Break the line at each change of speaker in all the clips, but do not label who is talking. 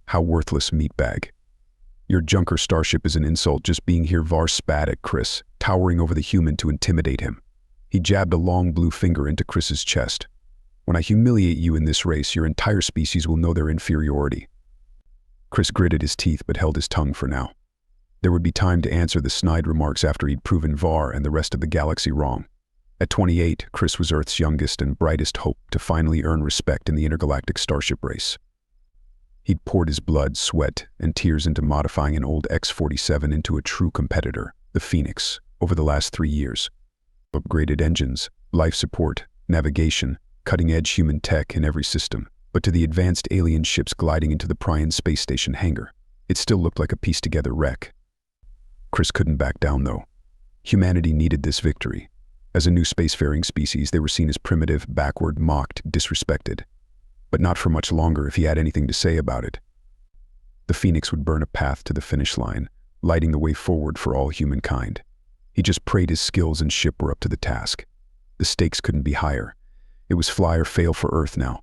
How worthless, meatbag. Your junker Starship is an insult. Just being here. Var spat at Chris, towering over the human to intimidate him. He jabbed a long blue finger into Chris's chest. When I humiliate you in this race, your entire species will know their inferiority. Chris gritted his teeth but held his tongue for now. There would be time to answer the snide remarks after he'd proven Var and the rest of the galaxy wrong. At 28, Chris was Earth's youngest and brightest hope to finally earn respect in the intergalactic Starship race. He'd poured his blood, sweat, and tears into modifying an old X-47 into a true competitor, the Phoenix, over the last 3 years. Upgraded engines, life support, navigation, cutting-edge human tech in every system, but to the advanced alien ships gliding into the Prion space station hangar, it still looked like a pieced-together wreck. Chris couldn't back down, though. Humanity needed this victory. As a new spacefaring species, they were seen as primitive, backward, mocked, disrespected. But not for much longer if he had anything to say about it. The Phoenix would burn a path to the finish line, lighting the way forward for all humankind. He just prayed his skills and ship were up to the task. The stakes couldn't be higher. It was fly or fail for Earth now.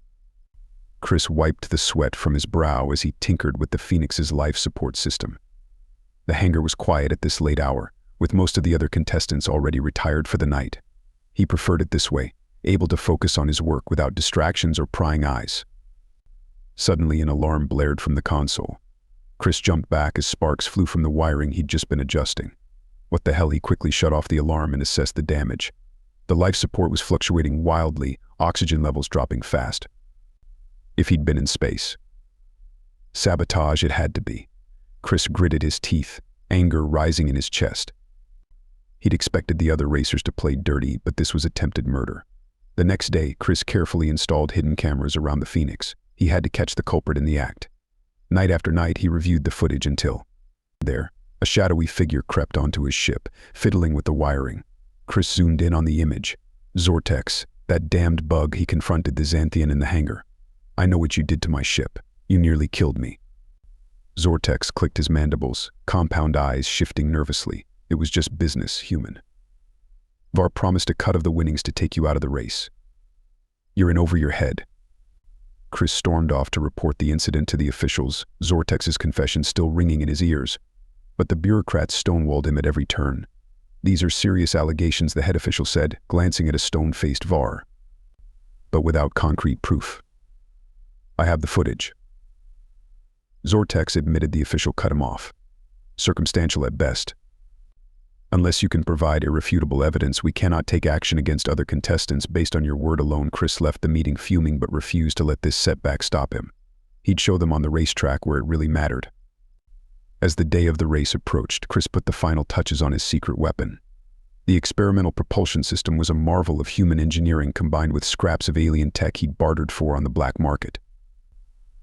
Chris wiped the sweat from his brow as he tinkered with the Phoenix's life support system. The hangar was quiet at this late hour, with most of the other contestants already retired for the night. He preferred it this way, able to focus on his work without distractions or prying eyes. Suddenly, an alarm blared from the console. Chris jumped back as sparks flew from the wiring he'd just been adjusting. What the hell? He quickly shut off the alarm and assessed the damage. The life support was fluctuating wildly, oxygen levels dropping fast. If he'd been in space. Sabotage it had to be. Chris gritted his teeth, anger rising in his chest. He'd expected the other racers to play dirty, but this was attempted murder. The next day, Chris carefully installed hidden cameras around the Phoenix. He had to catch the culprit in the act. Night after night, he reviewed the footage until... There, a shadowy figure crept onto his ship, fiddling with the wiring. Chris zoomed in on the image. Zortex, that damned bug. He confronted the Xanthian in the hangar. I know what you did to my ship. You nearly killed me. Zortex clicked his mandibles, compound eyes shifting nervously. It was just business, human. Var promised a cut of the winnings to take you out of the race. You're in over your head. Chris stormed off to report the incident to the officials, Zortex's confession still ringing in his ears. But the bureaucrats stonewalled him at every turn. These are serious allegations, the head official said, glancing at a stone-faced Var. But without concrete proof. I have the footage. Zortex admitted the official cut him off. Circumstantial at best. Unless you can provide irrefutable evidence, we cannot take action against other contestants based on your word alone. Chris left the meeting fuming but refused to let this setback stop him. He'd show them on the racetrack where it really mattered. As the day of the race approached, Chris put the final touches on his secret weapon. The experimental propulsion system was a marvel of human engineering combined with scraps of alien tech he'd bartered for on the black market.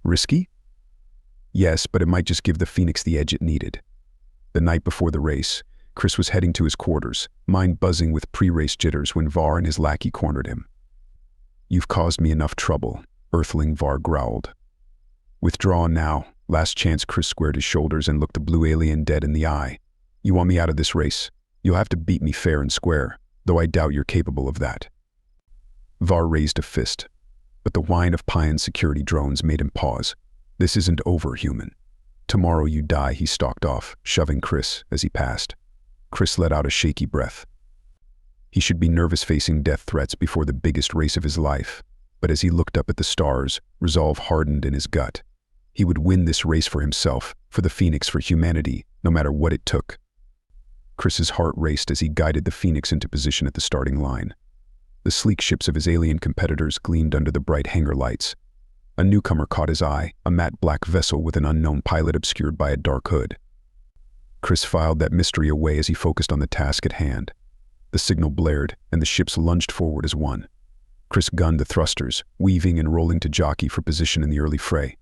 Risky? Yes, but it might just give the Phoenix the edge it needed. The night before the race, Chris was heading to his quarters, mind buzzing with pre-race jitters when Var and his lackey cornered him. You've caused me enough trouble, Earthling, Var growled. Withdraw now. Last chance. Chris squared his shoulders and looked the blue alien dead in the eye. You want me out of this race? You'll have to beat me fair and square, though I doubt you're capable of that. Var raised a fist, but the whine of Pion's security drones made him pause. This isn't over, human. Tomorrow you die. He stalked off, shoving Chris as he passed. Chris let out a shaky breath. He should be nervous facing death threats before the biggest race of his life, but as he looked up at the stars, resolve hardened in his gut. He would win this race for himself, for the Phoenix, for humanity, no matter what it took. Chris's heart raced as he guided the Phoenix into position at the starting line. The sleek ships of his alien competitors gleamed under the bright hangar lights. A newcomer caught his eye, a matte black vessel with an unknown pilot obscured by a dark hood. Chris filed that mystery away as he focused on the task at hand. The signal blared, and the ships lunged forward as one. Chris gunned the thrusters, weaving and rolling to jockey for position in the early fray.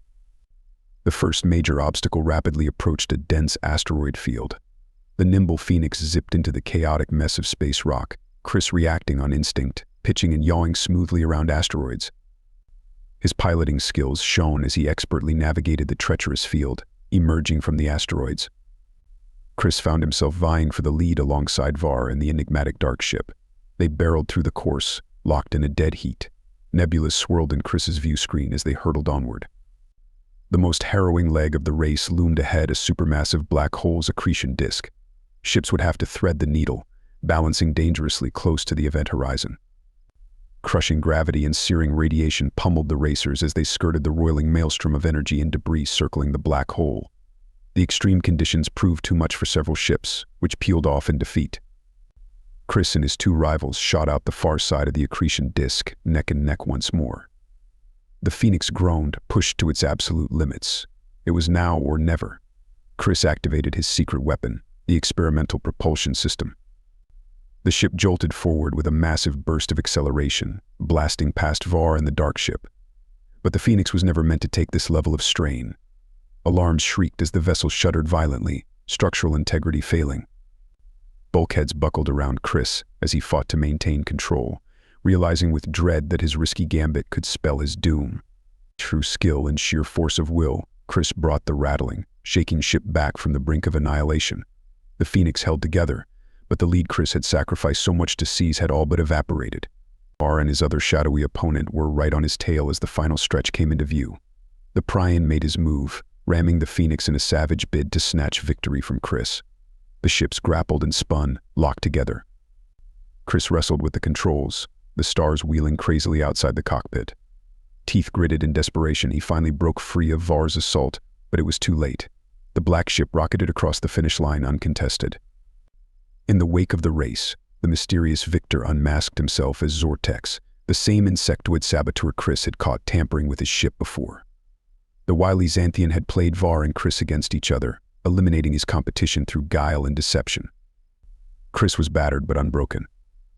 The first major obstacle rapidly approached a dense asteroid field. The nimble Phoenix zipped into the chaotic mess of space rock, Chris reacting on instinct, pitching and yawing smoothly around asteroids. His piloting skills shone as he expertly navigated the treacherous field, emerging from the asteroids. Chris found himself vying for the lead alongside Var and the enigmatic dark ship. They barreled through the course, locked in a dead heat. Nebulas swirled in Chris's view screen as they hurtled onward. The most harrowing leg of the race loomed ahead, a supermassive black hole's accretion disk. Ships would have to thread the needle, balancing dangerously close to the event horizon. Crushing gravity and searing radiation pummeled the racers as they skirted the roiling maelstrom of energy and debris circling the black hole. The extreme conditions proved too much for several ships, which peeled off in defeat. Chris and his two rivals shot out the far side of the accretion disk, neck and neck once more. The Phoenix groaned, pushed to its absolute limits. It was now or never. Chris activated his secret weapon, the experimental propulsion system. The ship jolted forward with a massive burst of acceleration, blasting past Var and the dark ship. But the Phoenix was never meant to take this level of strain. Alarms shrieked as the vessel shuddered violently, structural integrity failing. Bulkheads buckled around Chris as he fought to maintain control, realizing with dread that his risky gambit could spell his doom. Through skill and sheer force of will, Chris brought the rattling, shaking ship back from the brink of annihilation. The Phoenix held together, but the lead Chris had sacrificed so much to seize had all but evaporated. Var and his other shadowy opponent were right on his tail as the final stretch came into view. The Prion made his move, ramming the Phoenix in a savage bid to snatch victory from Chris. The ships grappled and spun, locked together. Chris wrestled with the controls, the stars wheeling crazily outside the cockpit. Teeth gritted in desperation, he finally broke free of Var's assault, but it was too late. The black ship rocketed across the finish line uncontested. In the wake of the race, the mysterious victor unmasked himself as Zortex, the same insectoid saboteur Chris had caught tampering with his ship before. The wily Xanthian had played Var and Chris against each other, eliminating his competition through guile and deception. Chris was battered but unbroken.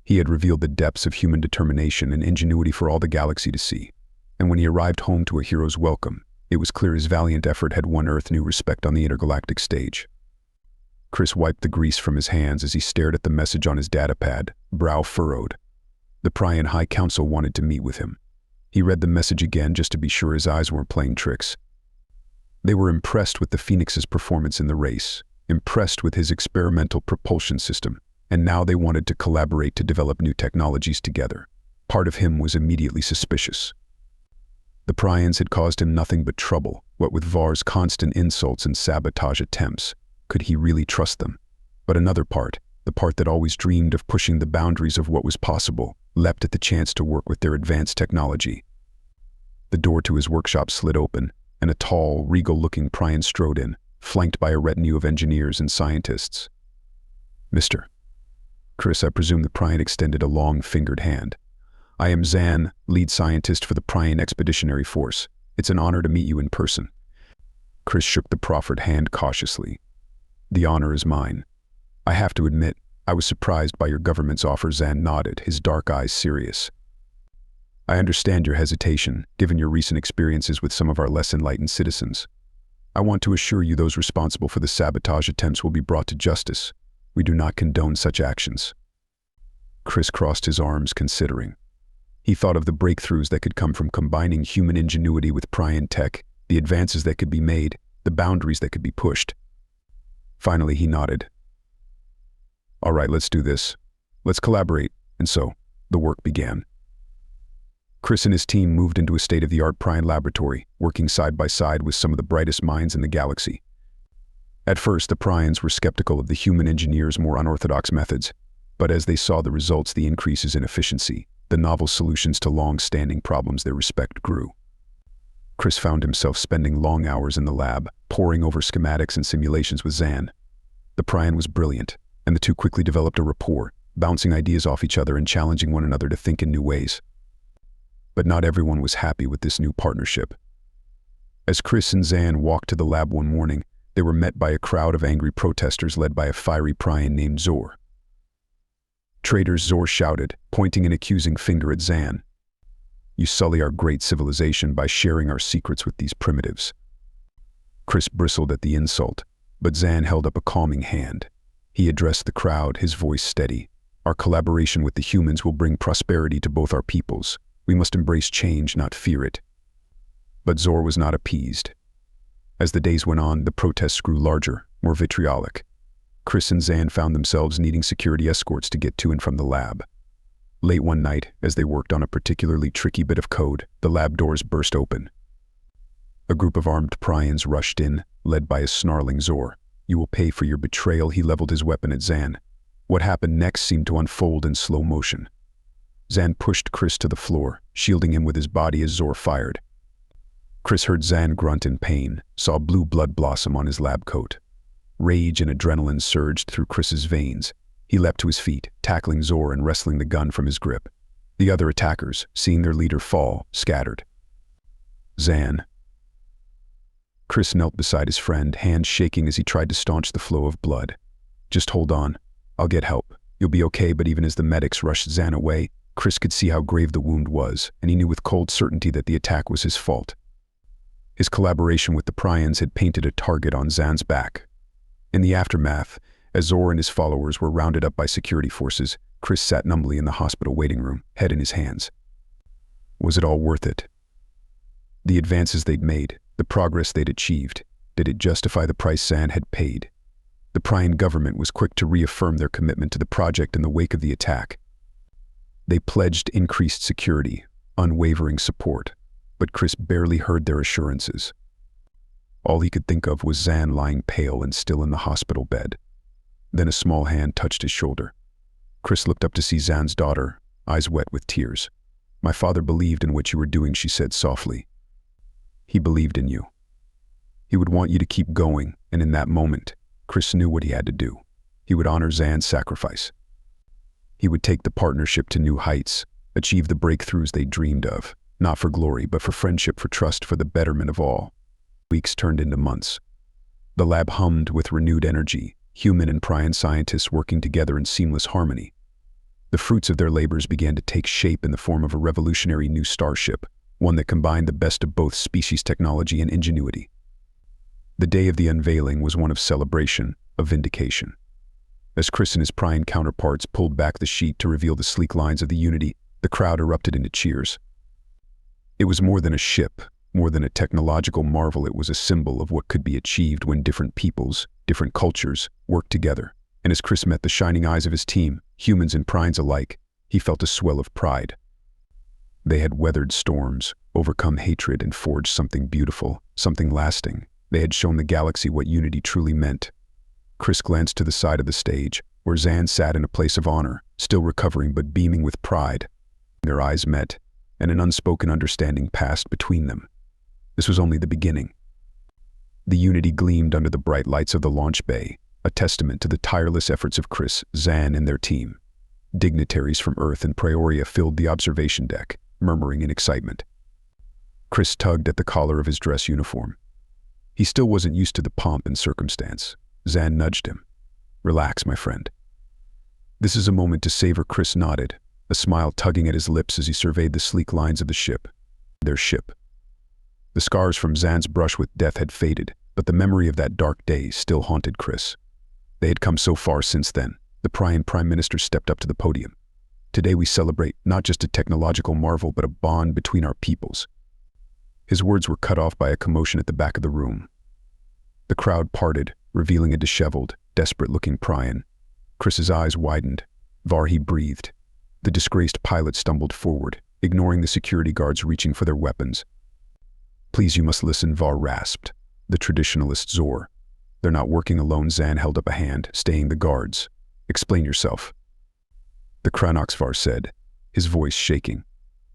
He had revealed the depths of human determination and ingenuity for all the galaxy to see, and when he arrived home to a hero's welcome, it was clear his valiant effort had won Earth new respect on the intergalactic stage. Chris wiped the grease from his hands as he stared at the message on his datapad, brow furrowed. The Prion High Council wanted to meet with him. He read the message again just to be sure his eyes weren't playing tricks. They were impressed with the Phoenix's performance in the race, impressed with his experimental propulsion system, and now they wanted to collaborate to develop new technologies together. Part of him was immediately suspicious. The Prions had caused him nothing but trouble, what with Var's constant insults and sabotage attempts. Could he really trust them? But another part, the part that always dreamed of pushing the boundaries of what was possible, leapt at the chance to work with their advanced technology. The door to his workshop slid open, and a tall, regal-looking Prion strode in, flanked by a retinue of engineers and scientists. "Mr. Chris," I presume the Prion extended a long-fingered hand. "I am Zan, lead scientist for the Prion Expeditionary Force. It's an honor to meet you in person." Chris shook the proffered hand cautiously. "The honor is mine. I have to admit, I was surprised by your government's offer." Zan nodded, his dark eyes serious. "I understand your hesitation, given your recent experiences with some of our less enlightened citizens. I want to assure you those responsible for the sabotage attempts will be brought to justice. We do not condone such actions." Chris crossed his arms, considering. He thought of the breakthroughs that could come from combining human ingenuity with Prion tech, the advances that could be made, the boundaries that could be pushed. Finally, he nodded. "All right, let's do this. Let's collaborate." And so, the work began. Chris and his team moved into a state-of-the-art Prion laboratory, working side by side with some of the brightest minds in the galaxy. At first, the Prions were skeptical of the human engineers' more unorthodox methods, but as they saw the results, the increases in efficiency, the novel solutions to long-standing problems, their respect grew. Chris found himself spending long hours in the lab, poring over schematics and simulations with Zan. The Prion was brilliant, and the two quickly developed a rapport, bouncing ideas off each other and challenging one another to think in new ways. But not everyone was happy with this new partnership. As Chris and Zan walked to the lab one morning, they were met by a crowd of angry protesters led by a fiery Prion named Zor. "Traitors," Zor shouted, pointing an accusing finger at Zan. "You sully our great civilization by sharing our secrets with these primitives." Chris bristled at the insult, but Zan held up a calming hand. He addressed the crowd, his voice steady. "Our collaboration with the humans will bring prosperity to both our peoples. We must embrace change, not fear it." But Zor was not appeased. As the days went on, the protests grew larger, more vitriolic. Chris and Zan found themselves needing security escorts to get to and from the lab. Late one night, as they worked on a particularly tricky bit of code, the lab doors burst open. A group of armed Pryans rushed in, led by a snarling Zor. "You will pay for your betrayal." He leveled his weapon at Zan. What happened next seemed to unfold in slow motion. Zan pushed Chris to the floor, shielding him with his body as Zor fired. Chris heard Zan grunt in pain, saw blue blood blossom on his lab coat. Rage and adrenaline surged through Chris's veins. He leapt to his feet, tackling Zor and wresting the gun from his grip. The other attackers, seeing their leader fall, scattered. Zan. Chris knelt beside his friend, hands shaking as he tried to staunch the flow of blood. "Just hold on. I'll get help. You'll be okay." But even as the medics rushed Zan away, Chris could see how grave the wound was, and he knew with cold certainty that the attack was his fault. His collaboration with the Pryans had painted a target on Zan's back. In the aftermath, as Zor and his followers were rounded up by security forces, Chris sat numbly in the hospital waiting room, head in his hands. Was it all worth it? The advances they'd made, the progress they'd achieved, did it justify the price Zan had paid? The Pryan government was quick to reaffirm their commitment to the project in the wake of the attack. They pledged increased security, unwavering support, but Chris barely heard their assurances. All he could think of was Zan lying pale and still in the hospital bed. Then a small hand touched his shoulder. Chris looked up to see Zan's daughter, eyes wet with tears. "My father believed in what you were doing," she said softly. "He believed in you. He would want you to keep going," and in that moment, Chris knew what he had to do. He would honor Zan's sacrifice. He would take the partnership to new heights, achieve the breakthroughs they dreamed of, not for glory, but for friendship, for trust, for the betterment of all. Weeks turned into months. The lab hummed with renewed energy, human and Pryan scientists working together in seamless harmony. The fruits of their labors began to take shape in the form of a revolutionary new starship, one that combined the best of both species' technology and ingenuity. The day of the unveiling was one of celebration, of vindication. As Chris and his Pryan counterparts pulled back the sheet to reveal the sleek lines of the Unity, the crowd erupted into cheers. It was more than a ship, more than a technological marvel. It was a symbol of what could be achieved when different peoples, different cultures, worked together. And as Chris met the shining eyes of his team, humans and Pryans alike, he felt a swell of pride. They had weathered storms, overcome hatred, and forged something beautiful, something lasting. They had shown the galaxy what unity truly meant. Chris glanced to the side of the stage, where Zan sat in a place of honor, still recovering but beaming with pride. Their eyes met, and an unspoken understanding passed between them. This was only the beginning. The Unity gleamed under the bright lights of the launch bay, a testament to the tireless efforts of Chris, Zan, and their team. Dignitaries from Earth and Prioria filled the observation deck, murmuring in excitement. Chris tugged at the collar of his dress uniform. He still wasn't used to the pomp and circumstance. Zan nudged him. "Relax, my friend. This is a moment to savor." Chris nodded, a smile tugging at his lips as he surveyed the sleek lines of the ship. Their ship. The scars from Zan's brush with death had faded, but the memory of that dark day still haunted Chris. They had come so far since then. The Pryan Prime Minister stepped up to the podium. "Today we celebrate not just a technological marvel, but a bond between our peoples." His words were cut off by a commotion at the back of the room. The crowd parted, revealing a disheveled, desperate-looking Pryan. Chris's eyes widened. "Var," he breathed. The disgraced pilot stumbled forward, ignoring the security guards reaching for their weapons. "Please, you must listen," Var rasped. "The traditionalist Zor. They're not working alone." Zan held up a hand, staying the guards. "Explain yourself." "The Kranox," Var said, his voice shaking.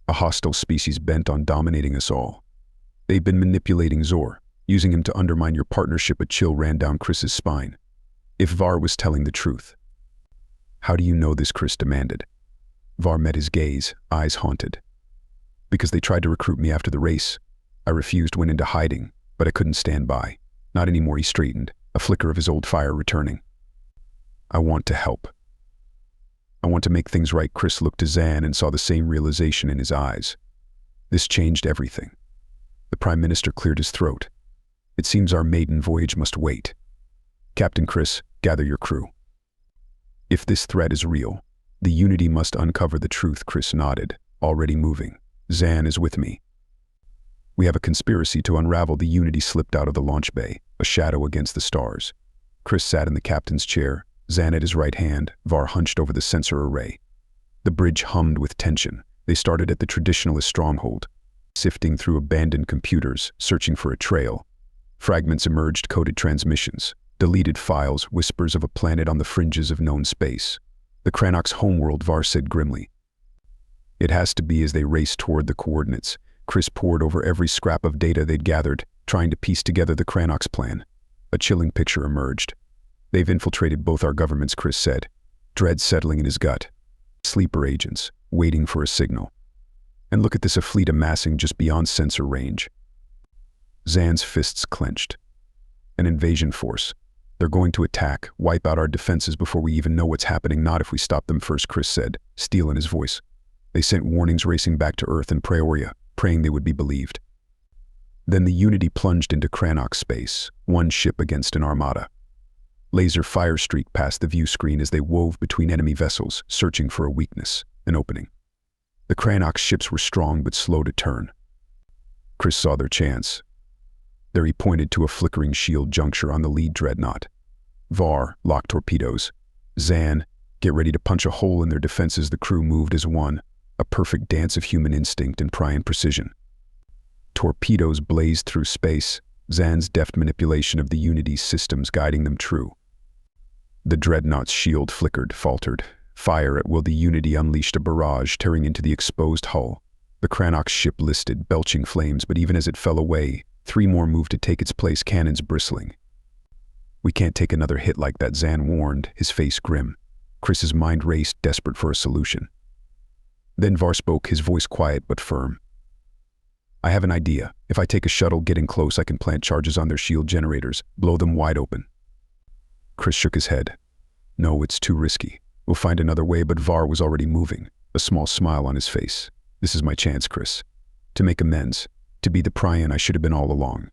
"A hostile species bent on dominating us all. They've been manipulating Zor, using him to undermine your partnership." A chill ran down Chris's spine. If Var was telling the truth. "How do you know this?" Chris demanded. Var met his gaze, eyes haunted. "Because they tried to recruit me after the race. I refused, went into hiding, but I couldn't stand by. Not anymore." He straightened, a flicker of his old fire returning. "I want to help. I want to make things right." Chris looked to Zan and saw the same realization in his eyes. This changed everything. The Prime Minister cleared his throat. "It seems our maiden voyage must wait. Captain Chris, gather your crew. If this threat is real, the Unity must uncover the truth." Chris nodded, already moving. "Zan is with me. We have a conspiracy to unravel." The Unity slipped out of the launch bay, a shadow against the stars. Chris sat in the captain's chair, Zan at his right hand, Var hunched over the sensor array. The bridge hummed with tension. They started at the traditionalist stronghold. sifting through abandoned computers, searching for a trail. Fragments emerged, coded transmissions, deleted files, whispers of a planet on the fringes of known space. The Kranox homeworld, Var said grimly. It has to be. As they raced toward the coordinates, Chris pored over every scrap of data they'd gathered, trying to piece together the Kranox plan. A chilling picture emerged. They've infiltrated both our governments, Chris said, dread settling in his gut. Sleeper agents, waiting for a signal. And look at this, a fleet amassing just beyond sensor range. Zan's fists clenched. An invasion force. They're going to attack, wipe out our defenses before we even know what's happening. Not if we stop them first, Chris said, steel in his voice. They sent warnings racing back to Earth and Pretoria, praying they would be believed. Then the Unity plunged into Kranox space, one ship against an armada. Laser fire streaked past the view screen as they wove between enemy vessels, searching for a weakness, an opening. The Kranox ships were strong but slow to turn. Chris saw their chance. There he pointed to a flickering shield juncture on the lead dreadnought. Var, lock torpedoes. Zan, get ready to punch a hole in their defenses. The crew moved as one, a perfect dance of human instinct and prion precision. Torpedoes blazed through space, Zan's deft manipulation of the Unity's systems guiding them true. The dreadnought's shield flickered, faltered. Fire at will. The Unity unleashed a barrage, tearing into the exposed hull. The Kranox ship listed, belching flames, but even as it fell away, 3 more moved to take its place, cannons bristling. We can't take another hit like that, Zan warned, his face grim. Chris's mind raced, desperate for a solution. Then Var spoke, his voice quiet but firm. I have an idea. If I take a shuttle, get in close, I can plant charges on their shield generators, blow them wide open. Chris shook his head. No, it's too risky. We'll find another way, but Var was already moving, a small smile on his face. This is my chance, Chris. To make amends. To be the prion I should have been all along.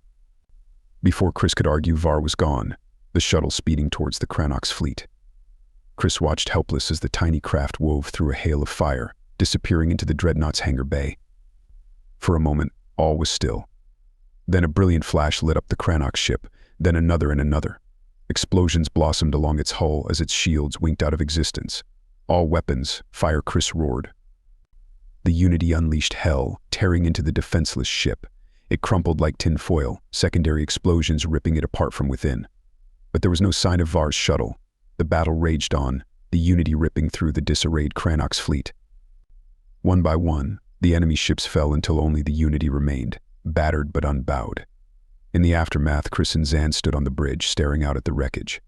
Before Chris could argue, Var was gone, the shuttle speeding towards the Kranox fleet. Chris watched helpless as the tiny craft wove through a hail of fire, disappearing into the dreadnought's hangar bay. For a moment, all was still. Then a brilliant flash lit up the Kranox ship, then another and another. Explosions blossomed along its hull as its shields winked out of existence. All weapons, fire, Chris roared. The Unity unleashed hell, tearing into the defenseless ship. It crumpled like tin foil, secondary explosions ripping it apart from within. But there was no sign of Var's shuttle. The battle raged on, the Unity ripping through the disarrayed Kranox fleet. One by one, the enemy ships fell until only the Unity remained, battered but unbowed. In the aftermath, Chris and Zan stood on the bridge, staring out at the wreckage.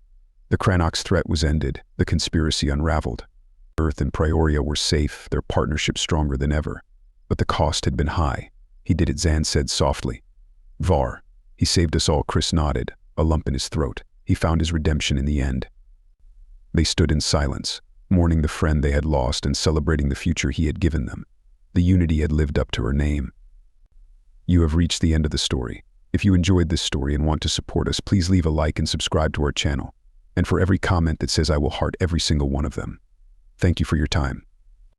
The Kranox threat was ended, the conspiracy unraveled. Earth and Pretoria were safe, their partnership stronger than ever. But the cost had been high. He did it, Zan said softly. Var, he saved us all, Chris nodded, a lump in his throat. He found his redemption in the end. They stood in silence, mourning the friend they had lost and celebrating the future he had given them. The Unity had lived up to her name. You have reached the end of the story. If you enjoyed this story and want to support us, please leave a like and subscribe to our channel. And for every comment that says I will heart every single one of them. Thank you for your time.